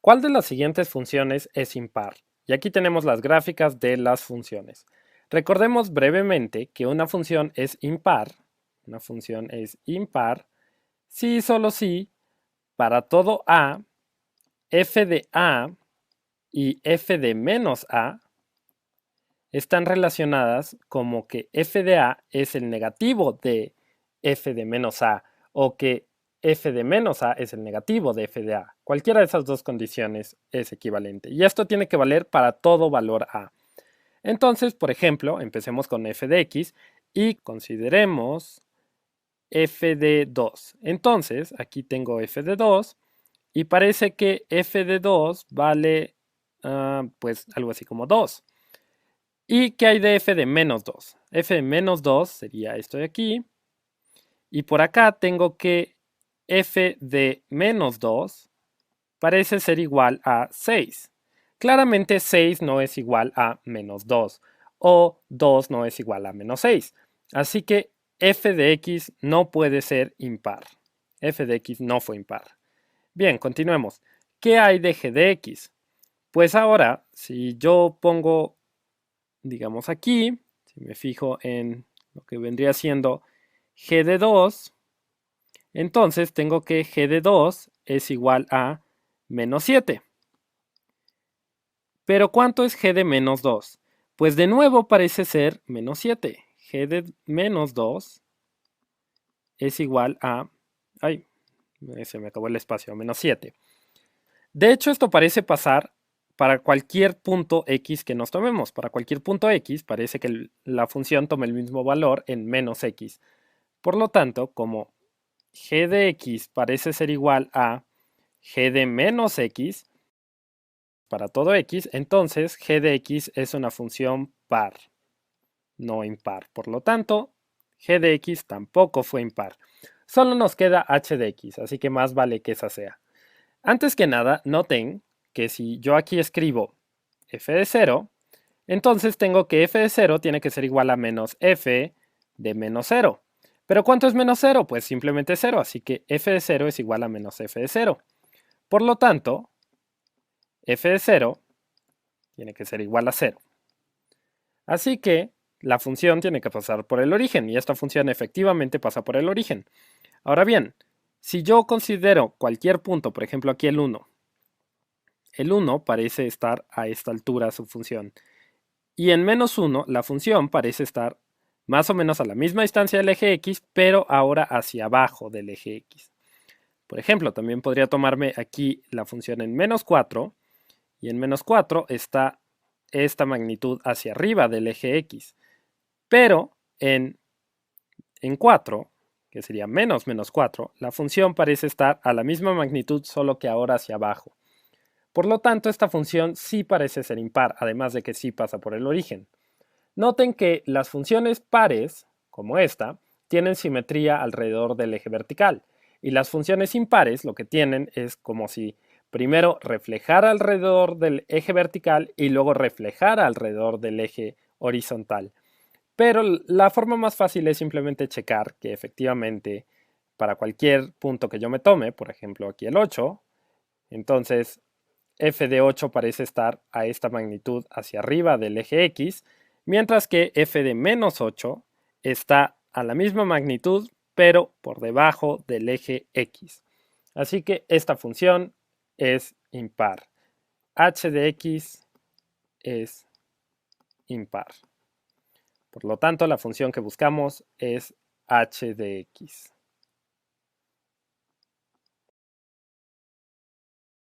¿Cuál de las siguientes funciones es impar? Y aquí tenemos las gráficas de las funciones. Recordemos brevemente que una función es impar, si y solo si, para todo a, f de a y f de menos a están relacionadas como que f de a es el negativo de f de menos a o que f de menos a es el negativo de f de a. Cualquiera de esas dos condiciones es equivalente. Y esto tiene que valer para todo valor a. Entonces, por ejemplo, empecemos con f de x y consideremos f de 2. Entonces, aquí tengo f de 2 y parece que f de 2 vale pues algo así como 2. ¿Y qué hay de f de menos 2? F de menos 2 sería esto de aquí. Y por acá tengo que f de menos 2 parece ser igual a 6. Claramente 6 no es igual a menos 2 o 2 no es igual a menos 6. Así que f de x no puede ser impar. F de x no fue impar. Bien, continuemos. ¿Qué hay de g de x? Pues ahora, si yo pongo, digamos aquí, si me fijo en lo que vendría siendo g de 2, entonces tengo que g de 2 es igual a menos 7. Pero ¿cuánto es g de menos 2? Pues de nuevo parece ser menos 7. G de menos 2 es igual a... Ay, se me acabó el espacio, menos 7. De hecho, esto parece pasar para cualquier punto x que nos tomemos. Para cualquier punto x parece que la función toma el mismo valor en menos x. Por lo tanto, como g de x parece ser igual a g de menos x para todo x, entonces g de x es una función par, no impar. Por lo tanto, g de x tampoco fue impar. Solo nos queda h de x, así que más vale que esa sea. Antes que nada, noten que si yo aquí escribo f de 0, entonces tengo que f de 0 tiene que ser igual a menos f de menos 0. ¿Pero cuánto es menos 0? Pues simplemente 0, así que f de 0 es igual a menos f de 0. Por lo tanto, f de 0 tiene que ser igual a 0. Así que la función tiene que pasar por el origen, y esta función efectivamente pasa por el origen. Ahora bien, si yo considero cualquier punto, por ejemplo aquí el 1 parece estar a esta altura su función. Y en menos 1 la función parece estar más o menos a la misma distancia del eje x, pero ahora hacia abajo del eje x. Por ejemplo, también podría tomarme aquí la función en menos 4, y en menos 4 está esta magnitud hacia arriba del eje x. Pero en 4, que sería menos menos 4, la función parece estar a la misma magnitud, solo que ahora hacia abajo. Por lo tanto, esta función sí parece ser impar, además de que sí pasa por el origen. Noten que las funciones pares, como esta, tienen simetría alrededor del eje vertical, y las funciones impares lo que tienen es como si primero reflejara alrededor del eje vertical y luego reflejara alrededor del eje horizontal. Pero la forma más fácil es simplemente checar que efectivamente para cualquier punto que yo me tome, por ejemplo aquí el 8, entonces f de 8 parece estar a esta magnitud hacia arriba del eje x, mientras que f de menos 8 está a la misma magnitud, pero por debajo del eje x. Así que esta función es impar. H de x es impar. Por lo tanto, la función que buscamos es h de x.